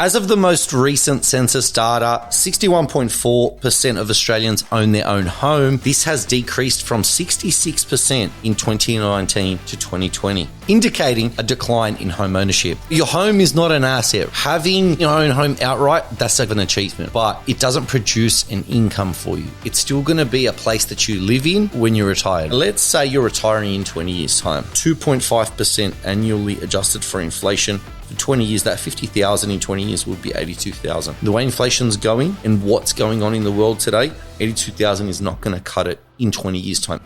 As of the most recent census data, 61.4% of Australians own their own home. This has decreased from 66% in 2019 to 2020, indicating a decline in home ownership. Your home is not an asset. Having your own home outright, that's an achievement, but it doesn't produce an income for you. It's still going to be a place that you live in when you're retired. Let's say you're retiring in 20 years' time. 2.5% annually adjusted for inflation. For 20 years, that 50,000 in 20 years would be 82,000. The way inflation's going and what's going on in the world today, 82,000 is not going to cut it in 20 years' time.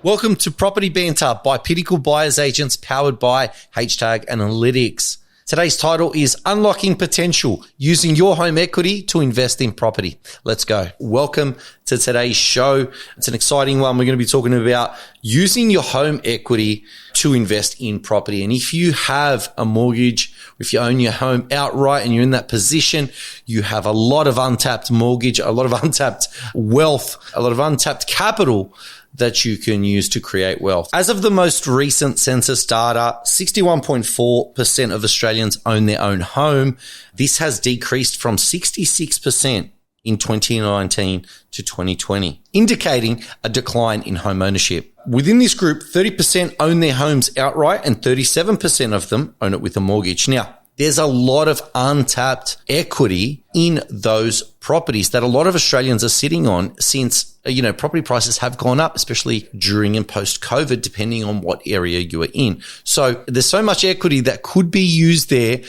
Welcome to Property Banter by Pinnacle Buyers Agents, powered by #Analytics. Today's title is Unlocking Potential, Using Your Home Equity to Invest in Property. Let's go. Welcome to today's show. It's an exciting one. We're going to be talking about using your home equity to invest in property. And if you have a mortgage, if you own your home outright and you're in that position, you have a lot of untapped mortgage, a lot of untapped wealth, a lot of untapped capital that you can use to create wealth. As of the most recent census data, 61.4% of Australians own their own home. This has decreased from 66% in 2019 to 2020, indicating a decline in home ownership. Within this group, 30% own their homes outright and 37% of them own it with a mortgage. Now, there's a lot of untapped equity in those properties that a lot of Australians are sitting on since, property prices have gone up, especially during and post-COVID, depending on what area you are in. So there's so much equity that could be used there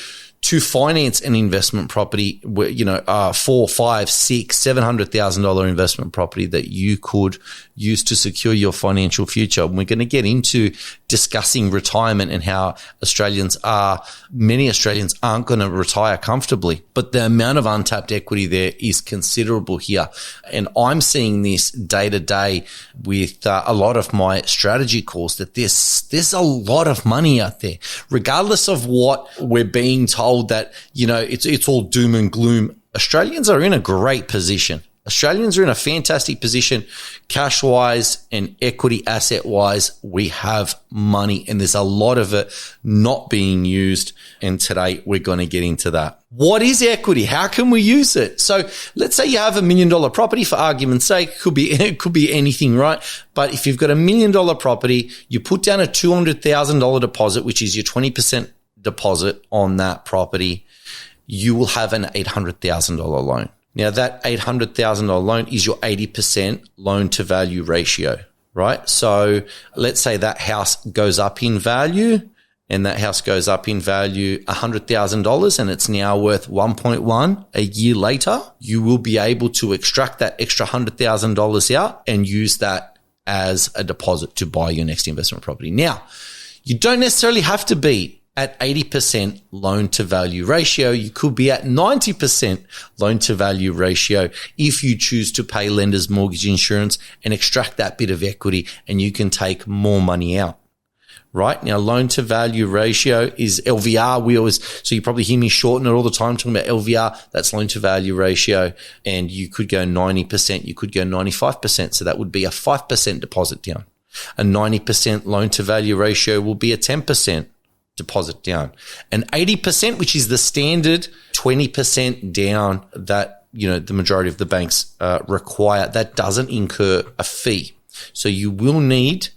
to finance an investment property, where, $400,000, $500,000, $600,000, $700,000 investment property that you could use to secure your financial future. And we're going to get into discussing retirement and how many Australians aren't going to retire comfortably, but the amount of untapped equity there is considerable here. And I'm seeing this day to day with a lot of my strategy calls that there's a lot of money out there, regardless of what we're being told that, it's all doom and gloom. Australians are in a great position. Australians are in a fantastic position, cash-wise and equity asset-wise. We have money and there's a lot of it not being used. And today we're going to get into that. What is equity? How can we use it? So let's say you have $1 million property, for argument's sake. It could be anything, right? But if you've got $1 million property, you put down a $200,000 deposit, which is your 20% deposit on that property, you will have an $800,000 loan. Now, that $800,000 loan is your 80% loan to value ratio, right? So let's say that house goes up in value and that house goes up in value $100,000 and it's now worth 1.1 a year later. You will be able to extract that extra $100,000 out and use that as a deposit to buy your next investment property. Now, you don't necessarily have to be at 80% loan to value ratio. You could be at 90% loan to value ratio if you choose to pay lender's mortgage insurance and extract that bit of equity, and you can take more money out. Right now, loan to value ratio is LVR. So you probably hear me shorten it all the time talking about LVR. That's loan to value ratio. And you could go 90%, you could go 95%. So that would be a 5% deposit down. A 90% loan to value ratio will be a 10% deposit down. And 80%, which is the standard 20% down that, the majority of the banks require, that doesn't incur a fee. So you will need,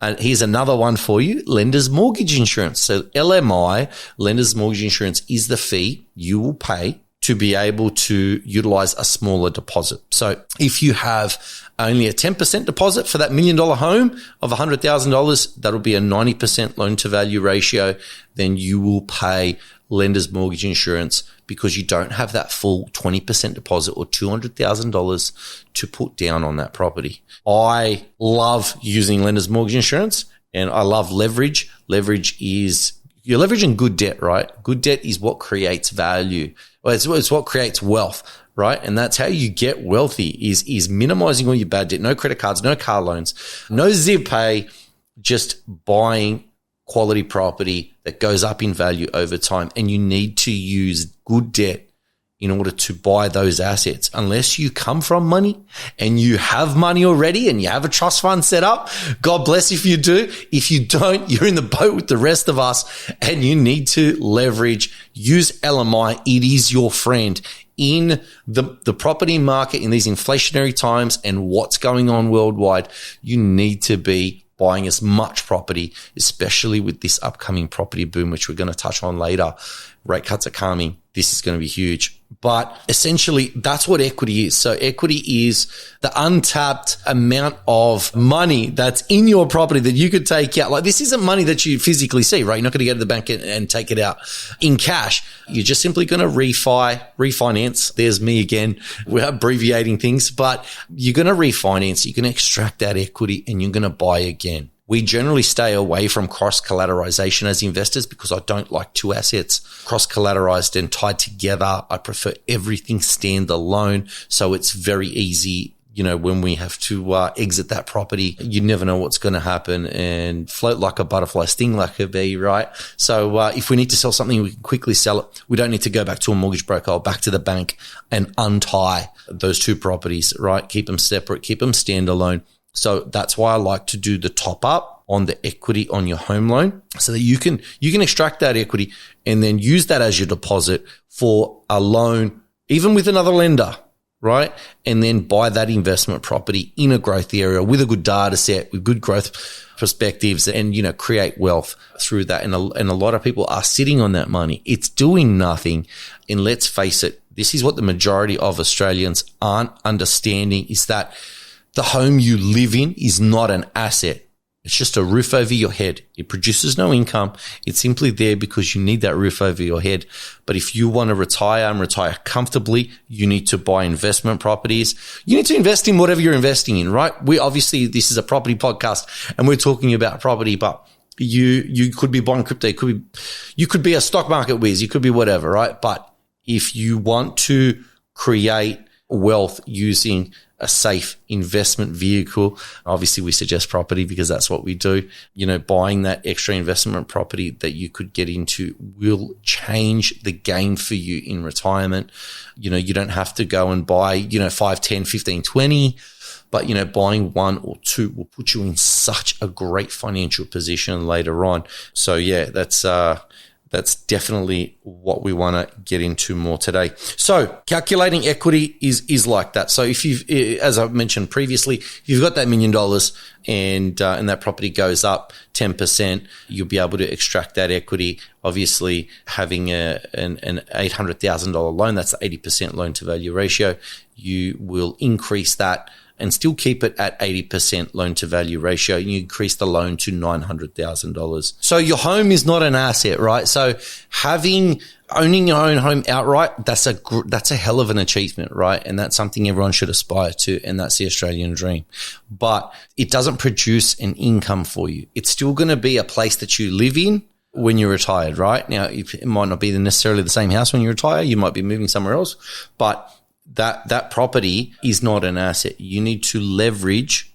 here's another one for you, lender's mortgage insurance. So LMI, lender's mortgage insurance, is the fee you will pay to be able to utilize a smaller deposit. So if you have only a 10% deposit for that $1 million home of $100,000, that'll be a 90% loan to value ratio. Then you will pay lender's mortgage insurance because you don't have that full 20% deposit or $200,000 to put down on that property. I love using lender's mortgage insurance and I love leverage. You're leveraging good debt, right? Good debt is what creates value. Well, it's what creates wealth, right? And that's how you get wealthy is minimizing all your bad debt. No credit cards, no car loans, no zip pay, just buying quality property that goes up in value over time. And you need to use good debt in order to buy those assets. Unless you come from money and you have money already and you have a trust fund set up, God bless if you do. If you don't, you're in the boat with the rest of us and you need to leverage. Use LMI. It is your friend. In the property market in these inflationary times and what's going on worldwide, you need to be buying as much property, especially with this upcoming property boom, which we're going to touch on later. Rate cuts are coming. This is going to be huge. But essentially, that's what equity is. So equity is the untapped amount of money that's in your property that you could take out. Like, this isn't money that you physically see, right? You're not going to go to the bank and take it out in cash. You're just simply going to refinance. There's me again. We're abbreviating things, but you're going to refinance. You're going to extract that equity and you're going to buy again. We generally stay away from cross-collateralization as investors because I don't like two assets cross-collateralized and tied together. I prefer everything standalone. So it's very easy, when we have to exit that property. You never know what's going to happen, and float like a butterfly, sting like a bee, right? So if we need to sell something, we can quickly sell it. We don't need to go back to a mortgage broker or back to the bank and untie those two properties, right? Keep them separate, keep them standalone. So that's why I like to do the top up on the equity on your home loan so that you can extract that equity and then use that as your deposit for a loan, even with another lender, right? And then buy that investment property in a growth area with a good data set, with good growth perspectives, and, create wealth through that. And a lot of people are sitting on that money. It's doing nothing. And let's face it, this is what the majority of Australians aren't understanding, is that the home you live in is not an asset. It's just a roof over your head. It produces no income. It's simply there because you need that roof over your head. But if you want to retire and retire comfortably, you need to buy investment properties. You need to invest in whatever you're investing in, right? This is a property podcast and we're talking about property, but you could be buying crypto. You could be a stock market whiz. You could be whatever, right? But if you want to create wealth using a safe investment vehicle, obviously we suggest property because that's what we do. Buying that extra investment property that you could get into will change the game for you in retirement. You don't have to go and buy, 5, 10, 15, 20, but, buying one or two will put you in such a great financial position later on. So yeah, that's definitely what we want to get into more today. So calculating equity is like that. So if as I mentioned previously, if you've got that $1 million and that property goes up 10%, you'll be able to extract that equity. Obviously, having an $800,000 loan, that's the 80% loan to value ratio. You will increase that and still keep it at 80% loan to value ratio. You increase the loan to $900,000. So your home is not an asset, right? So owning your own home outright, that's a hell of an achievement, right? And that's something everyone should aspire to. And that's the Australian dream, but it doesn't produce an income for you. It's still going to be a place that you live in when you're retired, right? Now, it might not be necessarily the same house when you retire. You might be moving somewhere else, but that property is not an asset. You need to leverage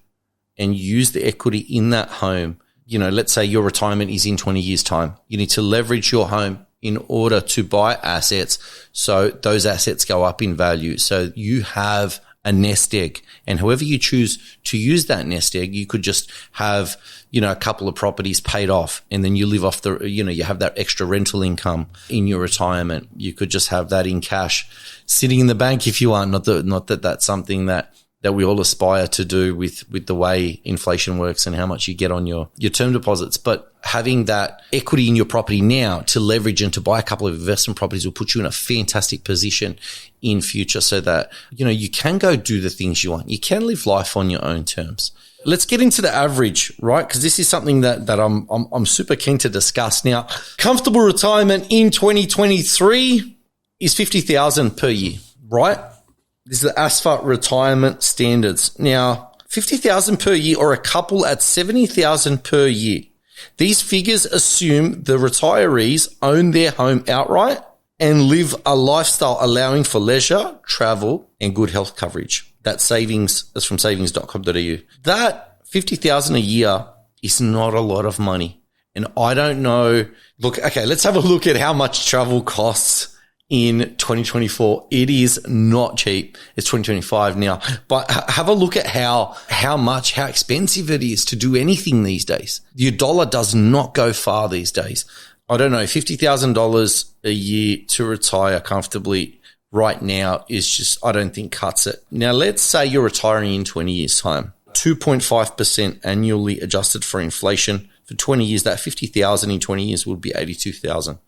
and use the equity in that home. Let's say your retirement is in 20 years' time. You need to leverage your home in order to buy assets so those assets go up in value. So you have a nest egg, and however you choose to use that nest egg, you could just have, a couple of properties paid off, and then you live off you have that extra rental income in your retirement. You could just have that in cash sitting in the bank if you want. Not that that's something that we all aspire to do with the way inflation works and how much you get on your term deposits. But having that equity in your property now to leverage and to buy a couple of investment properties will put you in a fantastic position in future so that, you can go do the things you want. You can live life on your own terms. Let's get into the average, right? Because this is something that I'm super keen to discuss. Now, comfortable retirement in 2023 is $50,000 per year, right? This is the ASFA retirement standards. Now, $50,000 per year or a couple at $70,000 per year. These figures assume the retirees own their home outright and live a lifestyle allowing for leisure, travel, and good health coverage. That's from savings.com.au. That $50,000 a year is not a lot of money. And I don't know. Look, okay, let's have a look at how much travel costs in 2024. It is not cheap. It's 2025 now, but have a look at how expensive it is to do anything these days. Your dollar does not go far these days. I don't know, $50,000 a year to retire comfortably right now is just, I don't think cuts it. Now, let's say you're retiring in 20 years time, 2.5% annually adjusted for inflation. For 20 years, that 50,000 in 20 years would be 82,000.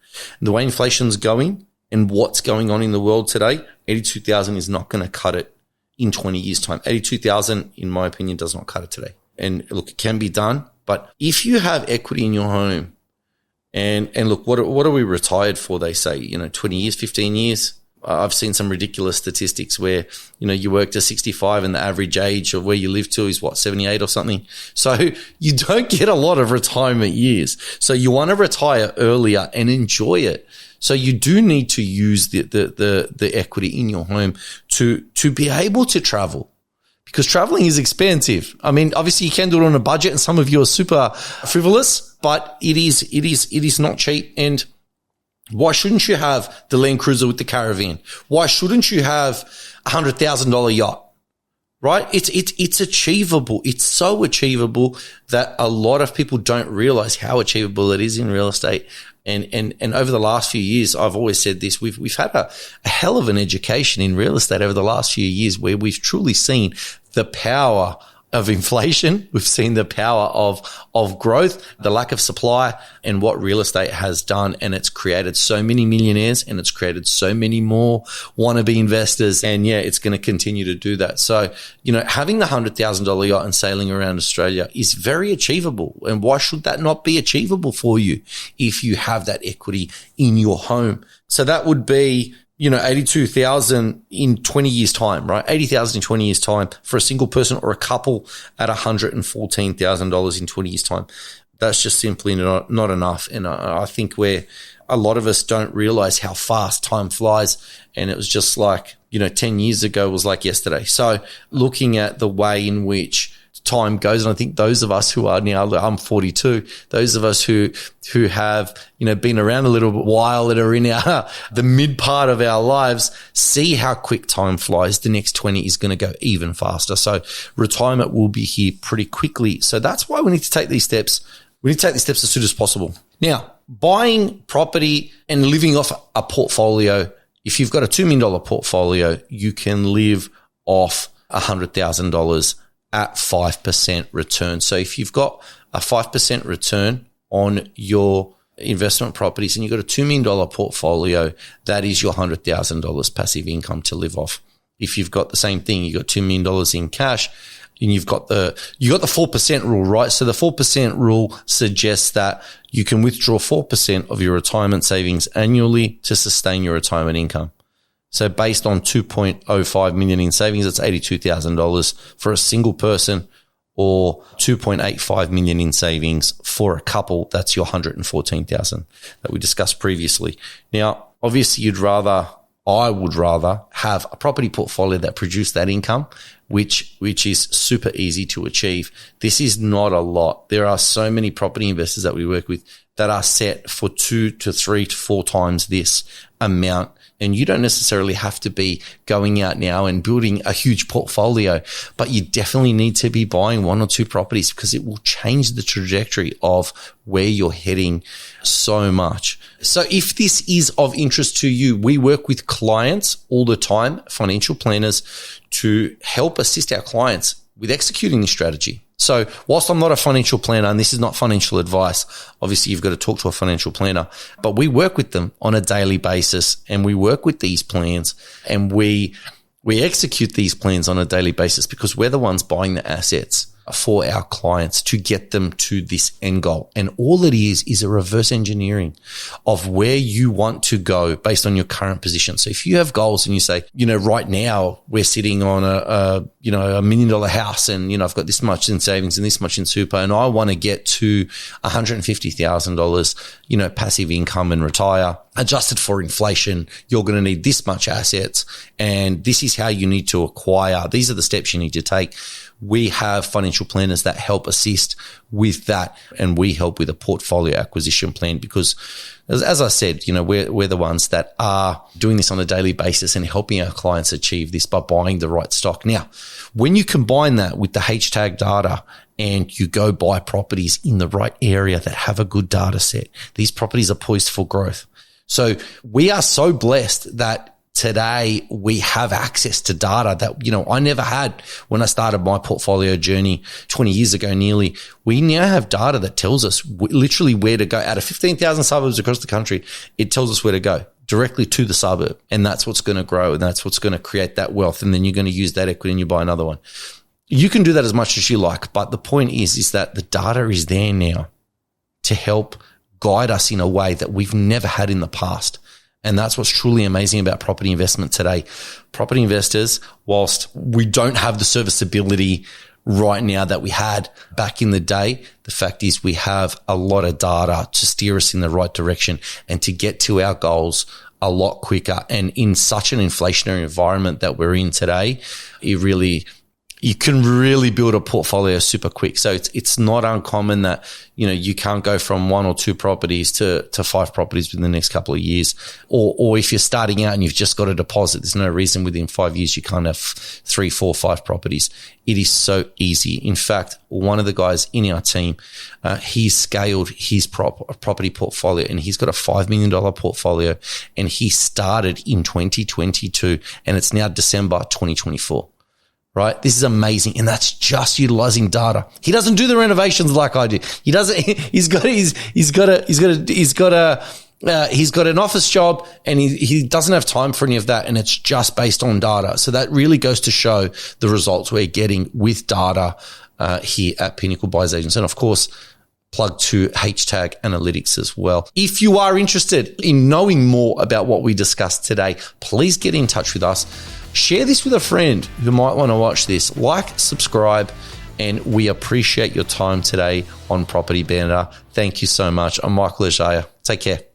The way inflation's going and what's going on in the world today, 82,000 is not going to cut it in 20 years time. 82,000, in my opinion, does not cut it today. And look, it can be done, but if you have equity in your home, and look, what are we retired for? They say, 20 years, 15 years. I've seen some ridiculous statistics where, you work to 65 and the average age of where you live to is 78 or something. So you don't get a lot of retirement years. So you want to retire earlier and enjoy it. So you do need to use the equity in your home to be able to travel, because traveling is expensive. I mean, obviously you can do it on a budget and some of you are super frivolous, but it is not cheap. And why shouldn't you have the Land Cruiser with the caravan? Why shouldn't you have $100,000 yacht? Right? It's achievable. It's so achievable that a lot of people don't realize how achievable it is in real estate. And over the last few years, I've always said this, we've had a hell of an education in real estate over the last few years where we've truly seen the power of inflation. We've seen the power of growth, the lack of supply, and what real estate has done. And it's created so many millionaires and it's created so many more wannabe investors. And yeah, it's going to continue to do that. So, having the $100,000 yacht and sailing around Australia is very achievable. And why should that not be achievable for you if you have that equity in your home? So that would be, 82,000 in 20 years time, right? 80,000 in 20 years time for a single person or a couple at $114,000 in 20 years time. That's just simply not enough. And I think where a lot of us don't realize how fast time flies. And it was just like, 10 years ago was like yesterday. So looking at the way in which time goes, and I think those of us who are now, I'm 42, those of us who have, been around a little while, that are in the mid part of our lives, see how quick time flies. The next 20 is going to go even faster. So retirement will be here pretty quickly. So that's why we need to take these steps. We need to take these steps as soon as possible. Now, buying property and living off a portfolio, if you've got a $2 million portfolio, you can live off $100,000 at 5% return. So if you've got a 5% return on your investment properties and you've got a $2 million portfolio, that is your $100,000 passive income to live off. If you've got the same thing, you've got $2 million in cash and you've got the 4% rule, right? So the 4% rule suggests that you can withdraw 4% of your retirement savings annually to sustain your retirement income. So based on 2.05 million in savings, that's $82,000 for a single person, or 2.85 million in savings for a couple. That's your 114,000 that we discussed previously. Now, obviously I would rather have a property portfolio that produced that income, which is super easy to achieve. This is not a lot. There are so many property investors that we work with that are set for 2 to 3 to 4 times this amount. And you don't necessarily have to be going out now and building a huge portfolio, but you definitely need to be buying 1 or 2 properties because it will change the trajectory of where you're heading so much. So if this is of interest to you, we work with clients all the time, financial planners, to help assist our clients with executing this strategy. So whilst I'm not a financial planner and this is not financial advice, obviously you've got to talk to a financial planner, but we work with them on a daily basis and we work with these plans and we execute these plans on a daily basis because we're the ones buying the assets for our clients to get them to this end goal. And all it is a reverse engineering of where you want to go based on your current position. So if you have goals and you say, right now we're sitting on a $1 million house and, I've got this much in savings and this much in super and I want to get to $150,000, passive income and retire. adjusted for inflation, you're going to need this much assets, and this is how you need to acquire. These are the steps you need to take. We have financial planners that help assist with that, and we help with a portfolio acquisition plan because, as I said, we're the ones that are doing this on a daily basis and helping our clients achieve this by buying the right stock. Now, when you combine that with the hashtag data and you go buy properties in the right area that have a good data set, these properties are poised for growth. So we are so blessed that today we have access to data that, I never had when I started my portfolio journey 20 years ago nearly. We now have data that tells us literally where to go. Out of 15,000 suburbs across the country, it tells us where to go directly to the suburb. And that's what's going to grow, and that's what's going to create that wealth. And then you're going to use that equity and you buy another one. You can do that as much as you like. But the point is that the data is there now to help guide us in a way that we've never had in the past. And that's what's truly amazing about property investment today. Property investors, whilst we don't have the serviceability right now that we had back in the day, the fact is we have a lot of data to steer us in the right direction and to get to our goals a lot quicker. And in such an inflationary environment that we're in today, you can really build a portfolio super quick. So it's not uncommon that, you can't go from 1 or 2 properties to 5 properties within the next couple of years. Or if you're starting out and you've just got a deposit, there's no reason within 5 years you can't have 3, 4, 5 properties. It is so easy. In fact, one of the guys in our team, he's scaled his property portfolio, and he's got a $5 million portfolio, and he started in 2022 and it's now December 2024. Right? This is amazing. And that's just utilizing data. He doesn't do the renovations like I do. He doesn't, he's got an office job, and he doesn't have time for any of that. And it's just based on data. So that really goes to show the results we're getting with data, here at Pinnacle Buyers Agents. And of course, plug to hashtag analytics as well. If you are interested in knowing more about what we discussed today, please get in touch with us. Share this with a friend who might want to watch this. Like, subscribe, and we appreciate your time today on Property Banter. Thank you so much. I'm Michael Ajaya. Take care.